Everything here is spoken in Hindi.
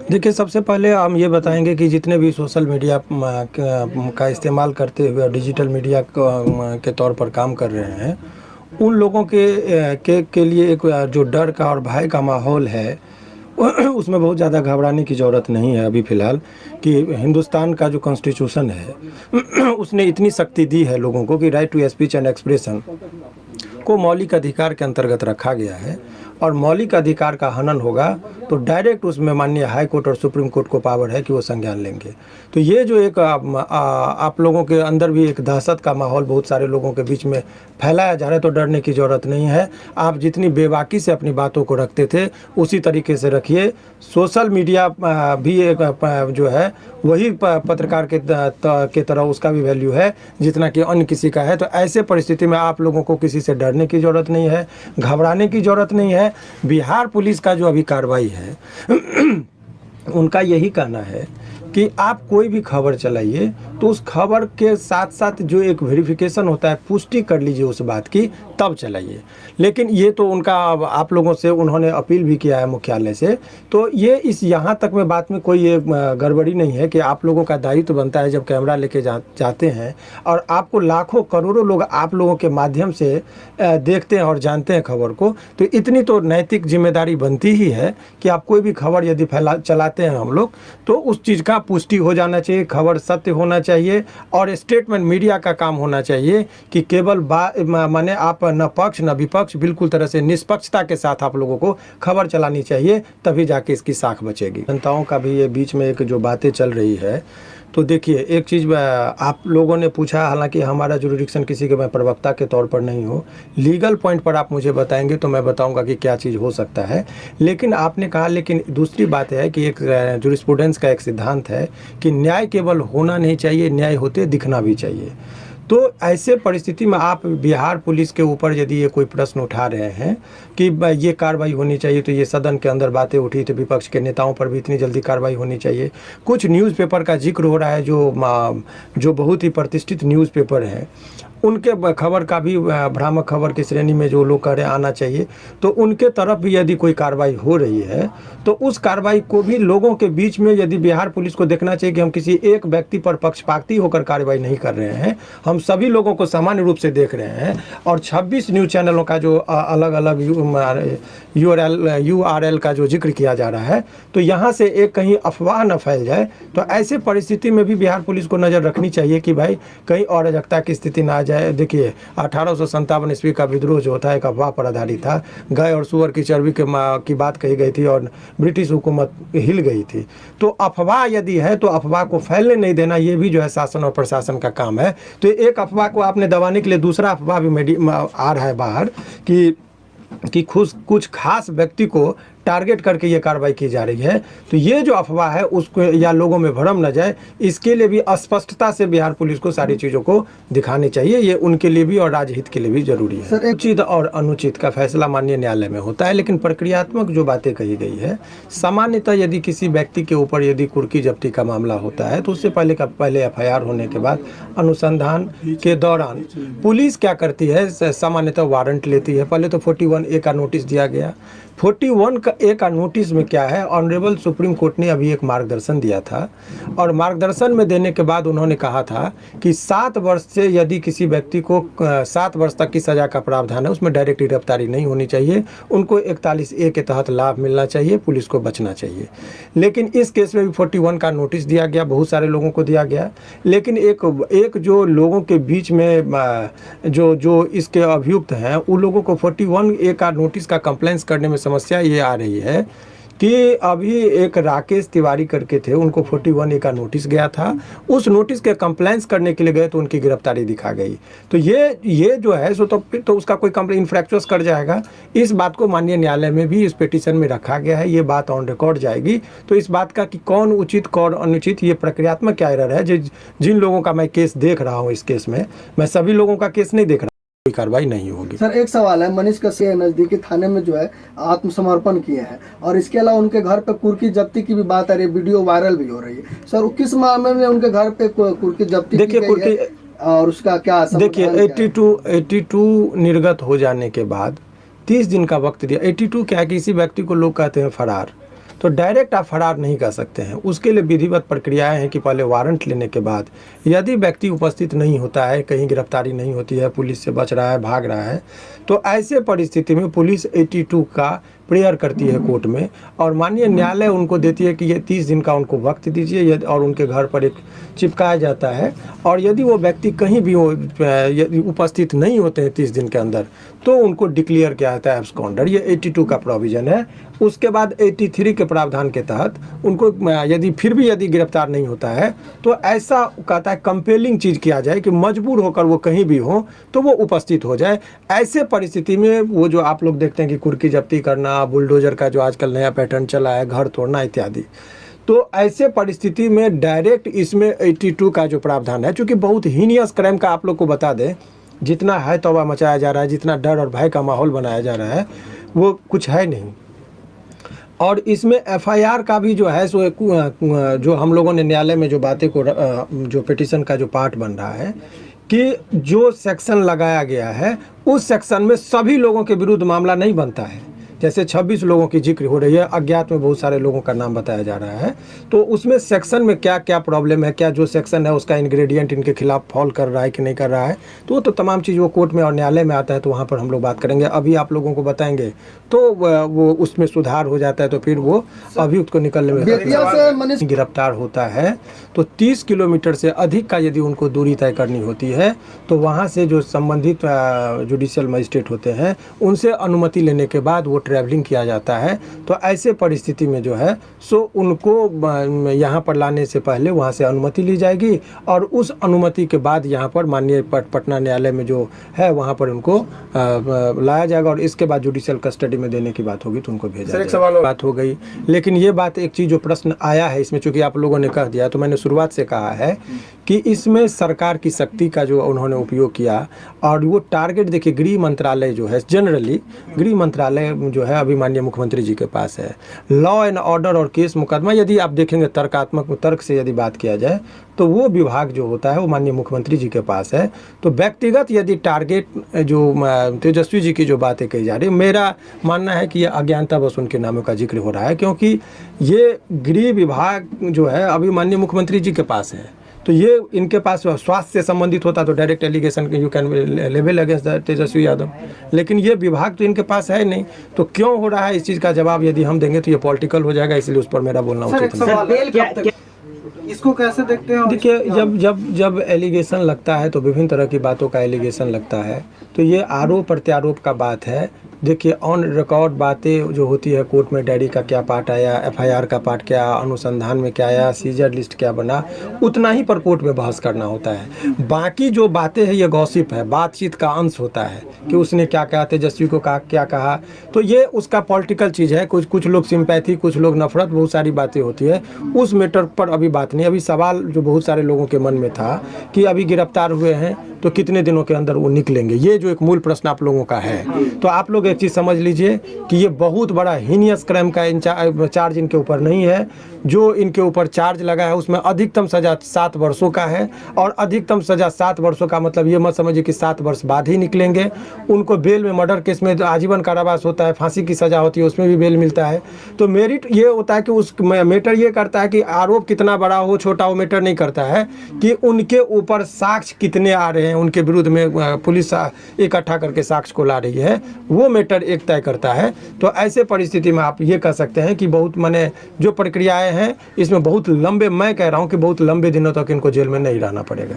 देखिए, सबसे पहले हम ये बताएँगे कि जितने भी सोशल मीडिया का इस्तेमाल करते हुए डिजिटल मीडिया के तौर पर काम कर रहे हैं, उन लोगों के लिए एक जो डर का और भय का माहौल है, उसमें बहुत ज़्यादा घबराने की ज़रूरत नहीं है अभी फ़िलहाल। कि हिंदुस्तान का जो कॉन्स्टिट्यूशन है उसने इतनी शक्ति दी है लोगों को कि right to speech and expression को मौलिक अधिकार के अंतर्गत रखा गया है, और मौलिक अधिकार का हनन होगा तो डायरेक्ट उसमें माननीय हाई कोर्ट और सुप्रीम कोर्ट को पावर है कि वो संज्ञान लेंगे। तो ये जो एक आप लोगों के अंदर भी एक दहशत का माहौल बहुत सारे लोगों के बीच में फैलाया जा रहा है, तो डरने की ज़रूरत नहीं है। आप जितनी बेबाकी से अपनी बातों को रखते थे उसी तरीके से रखिए। सोशल मीडिया भी एक जो है वही पत्रकार के तरह उसका भी वैल्यू है जितना कि अन्य किसी का है। तो ऐसे परिस्थिति में आप लोगों को किसी से डरने की ज़रूरत नहीं है, घबराने की ज़रूरत नहीं है। बिहार पुलिस का जो अभी कार्रवाई है उनका यही कहना है कि आप कोई भी खबर चलाइए तो उस खबर के साथ साथ जो एक वेरिफिकेशन होता है, पुष्टि कर लीजिए उस बात की, तब चलाइए। लेकिन ये तो उनका आप लोगों से उन्होंने अपील भी किया है मुख्यालय से, तो ये इस यहाँ तक में बात में कोई ये गड़बड़ी नहीं है कि आप लोगों का दायित्व बनता है जब कैमरा लेके जाते हैं और आपको लाखों करोड़ों लोग आप लोगों के माध्यम से देखते हैं और जानते हैं खबर को, तो इतनी तो नैतिक जिम्मेदारी बनती ही है कि आप कोई भी खबर यदि चलाते हैं हम लोग तो उस चीज़ का पुष्टि हो जाना चाहिए, खबर सत्य होना चाहिए और स्टेटमेंट मीडिया का काम होना चाहिए कि केवल माने आप न पक्ष न विपक्ष, बिल्कुल तरह से निष्पक्षता के साथ आप लोगों को खबर चलानी चाहिए, तभी जाके इसकी साख बचेगी। जनताओं का भी ये बीच में एक जो बातें चल रही है, तो देखिए एक चीज़ आप लोगों ने पूछा, हालांकि हमारा जुरिडिक्शन किसी के मैं प्रवक्ता के तौर पर नहीं हो, लीगल पॉइंट पर आप मुझे बताएंगे तो मैं बताऊंगा कि क्या चीज़ हो सकता है। लेकिन आपने कहा, लेकिन दूसरी बात है कि एक जुरिस्प्रूडेंस का एक सिद्धांत है कि न्याय केवल होना नहीं चाहिए, न्याय होते दिखना भी चाहिए। तो ऐसे परिस्थिति में आप बिहार पुलिस के ऊपर यदि ये कोई प्रश्न उठा रहे हैं कि ये कार्रवाई होनी चाहिए, तो ये सदन के अंदर बातें उठी तो विपक्ष के नेताओं पर भी इतनी जल्दी कार्रवाई होनी चाहिए। कुछ न्यूज़पेपर का जिक्र हो रहा है जो बहुत ही प्रतिष्ठित न्यूज़पेपर हैं, उनके खबर का भी भ्रामक खबर की श्रेणी में जो लोग कह रहे हैं आना चाहिए, तो उनके तरफ भी यदि कोई कार्रवाई हो रही है तो उस कार्रवाई को भी लोगों के बीच में यदि बिहार पुलिस को देखना चाहिए कि हम किसी एक व्यक्ति पर पक्षपाती होकर कार्रवाई नहीं कर रहे हैं, हम सभी लोगों को सामान्य रूप से देख रहे हैं। और 26 न्यूज़ चैनलों का जो अलग अलग URL का जो जिक्र किया जा रहा है, तो यहाँ से एक कहीं अफवाह न फैल जाए। तो ऐसे परिस्थिति में भी बिहार पुलिस को नज़र रखनी चाहिए कि भाई कहीं अराजकता की स्थिति ना आ जाए। देखिए 1857 ईस्वी का विद्रोह जो होता है एक अफवाह पर आधारित था, गाय और सुअर की चर्बी की बात कही गई थी और ब्रिटिश हुकूमत हिल गई थी। तो अफवाह यदि है तो अफवाह को फैलने नहीं देना, ये भी जो है शासन और प्रशासन का काम है। तो एक अफवाह को आपने दबाने के लिए दूसरा अफवाह भी आ रहा है बाहर कि कुछ खास व्यक्ति को टारगेट करके ये कार्रवाई की जा रही है। तो ये जो अफवाह है उसको या लोगों में भ्रम न जाए, इसके लिए भी स्पष्टता से बिहार पुलिस को सारी चीज़ों को दिखानी चाहिए। ये उनके लिए भी और राजहित के लिए भी जरूरी है। सर, उचित और अनुचित का फैसला माननीय न्यायालय में होता है, लेकिन प्रक्रियात्मक जो बातें कही गई है, सामान्यतः यदि किसी व्यक्ति के ऊपर यदि कुर्की जब्ती का मामला होता है तो उससे पहले FIR होने के बाद अनुसंधान के दौरान पुलिस क्या करती है, सामान्यतः वारंट लेती है। पहले तो 41A का नोटिस दिया गया। 41A का नोटिस में क्या है, ऑनरेबल सुप्रीम कोर्ट ने अभी एक मार्गदर्शन दिया था, और मार्गदर्शन में देने के बाद उन्होंने कहा था कि 7 वर्ष से यदि किसी व्यक्ति को 7 वर्ष तक की सज़ा का प्रावधान है, उसमें डायरेक्ट गिरफ्तारी नहीं होनी चाहिए, उनको 41A के तहत लाभ मिलना चाहिए, पुलिस को बचना चाहिए। लेकिन इस केस में भी 41 का नोटिस दिया गया, बहुत सारे लोगों को दिया गया। लेकिन एक जो लोगों के बीच में जो इसके अभियुक्त हैं, उन लोगों को 41A का नोटिस का कंप्लेंस करने में समस्या ये आ रही है कि अभी एक राकेश तिवारी करके थे, उनको 41A का नोटिस गया था, उस नोटिस के कंप्लेंस करने के लिए गए तो उनकी गिरफ्तारी दिखा गई। तो ये जो है सो तो उसका कोई कंप्लेंट इन्फ्रैक्चुअस कर जाएगा। इस बात को माननीय न्यायालय में भी इस पिटीशन में रखा गया है, ये बात ऑन रिकॉर्ड जाएगी। तो इस बात का कि कौन उचित कौन अनुचित, ये प्रक्रियात्मक क्या एरर है, जिन लोगों का मैं केस देख रहा हूँ, इस केस में मैं सभी लोगों का केस नहीं देख रहा, कोई कार्रवाई नहीं होगी। सर, एक सवाल है, मनीष कश्यप नजदीकी थाने में जो है आत्मसमर्पण किए हैं, और इसके अलावा उनके घर पे कुर्की जब्ती की भी बात आ रही है, वीडियो वायरल भी हो रही है। सर, किस मामले में उनके घर पे कुर्की जब्ती की गई है और उसका क्या? देखिए 82 निर्गत हो जाने के बाद 30 दिन का वक्त दिया। 82 क्या है, किसी व्यक्ति को लोग कहते हैं फरार, तो डायरेक्ट आप फरार नहीं कर सकते हैं। उसके लिए विधिवत प्रक्रियाएं हैं कि पहले वारंट लेने के बाद यदि व्यक्ति उपस्थित नहीं होता है, कहीं गिरफ्तारी नहीं होती है, पुलिस से बच रहा है, भाग रहा है, तो ऐसे परिस्थिति में पुलिस 82 का प्रेयर करती है कोर्ट में और माननीय न्यायालय उनको देती है कि ये 30 दिन का उनको वक्त दीजिए और उनके घर पर एक चिपकाया जाता है। और यदि वो व्यक्ति कहीं भी यदि उपस्थित नहीं होते हैं 30 दिन के अंदर तो उनको डिक्लेयर किया जाता है एब्सकॉन्डर। ये 82 का प्रोविज़न है। उसके बाद 83 के प्रावधान के तहत उनको यदि फिर भी यदि गिरफ्तार नहीं होता है तो ऐसा कहता है कंपेलिंग चीज़ किया जाए कि मजबूर होकर वो कहीं भी हो तो वो उपस्थित हो जाए। ऐसे परिस्थिति में वो जो आप लोग देखते हैं कि कुर्की जब्ती करना, बुलडोजर का जो आजकल नया पैटर्न चला है, घर तोड़ना इत्यादि, तो ऐसे परिस्थिति में डायरेक्ट इसमें 82 का जो प्रावधान है, चूँकि बहुत हीनियस क्राइम का आप लोग को बता दें, जितना है तौबा मचाया जा रहा है, जितना डर और भय का माहौल बनाया जा रहा है वो कुछ है नहीं। और इसमें एफआईआर का भी जो है सो जो हम लोगों ने न्यायालय में जो बातें को जो पिटीशन का जो पार्ट बन रहा है कि जो सेक्शन लगाया गया है उस सेक्शन में सभी लोगों के विरुद्ध मामला नहीं बनता है। जैसे 26 लोगों की जिक्र हो रही है, अज्ञात में बहुत सारे लोगों का नाम बताया जा रहा है, तो उसमें सेक्शन में क्या क्या प्रॉब्लम है, क्या जो सेक्शन है उसका इंग्रेडिएंट इनके खिलाफ फॉल कर रहा है कि नहीं कर रहा है, तो वो तो तमाम चीज़ वो कोर्ट में और न्यायालय में आता है तो वहाँ पर हम लोग बात करेंगे। अभी आप लोगों को बताएंगे तो वो उसमें सुधार हो जाता है तो फिर वो अभियुक्त को निकलने में गिरफ्तार होता है तो 30 किलोमीटर से अधिक का यदि उनको दूरी तय करनी होती है तो वहाँ से जो संबंधित जुडिशियल मजिस्ट्रेट होते हैं उनसे अनुमति लेने के बाद वो ट्रैवलिंग किया जाता है। तो ऐसे परिस्थिति में जो है सो उनको यहाँ पर लाने से पहले वहाँ से अनुमति ली जाएगी और उस अनुमति के बाद यहाँ पर माननीय पटना न्यायालय में जो है वहाँ पर उनको लाया जाएगा और इसके बाद जुडिशियल कस्टडी में देने की बात होगी तो उनको भेजा जाएगा। सवाल बात हो गई, लेकिन ये बात एक चीज़ जो प्रश्न आया है इसमें, चूँकि आप लोगों ने कह दिया तो मैंने शुरुआत से कहा है कि इसमें सरकार की शक्ति का जो उन्होंने उपयोग किया और वो टारगेट देखिए गृह मंत्रालय जो है, जनरली गृह मंत्रालय जो है अभी माननीय मुख्यमंत्री जी के पास है। लॉ एंड ऑर्डर और केस मुकदमा यदि आप देखेंगे तर्क से यदि बात किया जाए तो वो विभाग जो होता है वो माननीय मुख्यमंत्री जी के पास है। तो व्यक्तिगत यदि टारगेट जो तेजस्वी जी की जो बातें कही जा रही है, मेरा मानना है कि ये अज्ञानता बस उनके नामों का जिक्र हो रहा है, क्योंकि ये गृह विभाग जो है अभी माननीय मुख्यमंत्री जी के पास है। तो ये इनके पास स्वास्थ्य से संबंधित होता तो direct allegation you can level against Tejashwi Yadav, लेकिन ये विभाग तो इनके पास है नहीं। तो क्यों हो रहा है इस चीज़ का जवाब यदि हम देंगे तो ये पॉलिटिकल हो जाएगा, इसलिए उस पर मेरा बोलना उचित नहीं। इसको कैसे देखते हैं? देखिए जब एलिगेशन लगता है तो विभिन्न तरह की बातों का एलिगेशन लगता है, तो ये आरोप प्रत्यारोप का बात है। देखिए ऑन रिकॉर्ड बातें जो होती है कोर्ट में, डायरी का क्या पार्ट आया, एफआईआर का पार्ट क्या, अनुसंधान में क्या आया, सीजर लिस्ट क्या बना, उतना ही पर कोर्ट में बहस करना होता है। बाकी जो बातें हैं ये गॉसिप है, बातचीत का अंश होता है कि उसने क्या कहा, तेजस्वी को क्या कहा, तो ये उसका पॉलिटिकल चीज़ है। कुछ लोग सिंपैथी, कुछ लोग नफरत, बहुत सारी बातें होती है। उस मैटर पर अभी बात नहीं। अभी सवाल जो बहुत सारे लोगों के मन में था कि अभी गिरफ्तार हुए हैं तो कितने दिनों के अंदर वो निकलेंगे, ये जो एक मूल प्रश्न आप लोगों का है। तो आप लोग एक चीज़ समझ लीजिए कि ये बहुत बड़ा हीनियस क्राइम का चार्ज इनके ऊपर नहीं है। जो इनके ऊपर चार्ज लगा है उसमें अधिकतम सज़ा 7 वर्षों का है, और अधिकतम सज़ा 7 वर्षों का मतलब ये मत समझिए कि 7 वर्ष बाद ही निकलेंगे। उनको बेल में, मर्डर केस में आजीवन कारावास होता है, फांसी की सज़ा होती है, उसमें भी बेल मिलता है। तो मेरिट ये होता है कि उस मैटर ये करता है कि आरोप कितना बड़ा हो छोटा हो, मैटर नहीं करता है कि उनके ऊपर साक्ष्य कितने आ रहे हैं, उनके विरुद्ध में पुलिस इकट्ठा करके साक्ष्य को ला रही है, वो मैटर एक तय करता है। तो ऐसे परिस्थिति में आप ये कह सकते हैं कि बहुत माने जो प्रक्रियाएं हैं इसमें बहुत लंबे, मैं कह रहा हूँ कि बहुत लंबे दिनों तक इनको जेल में नहीं रहना पड़ेगा।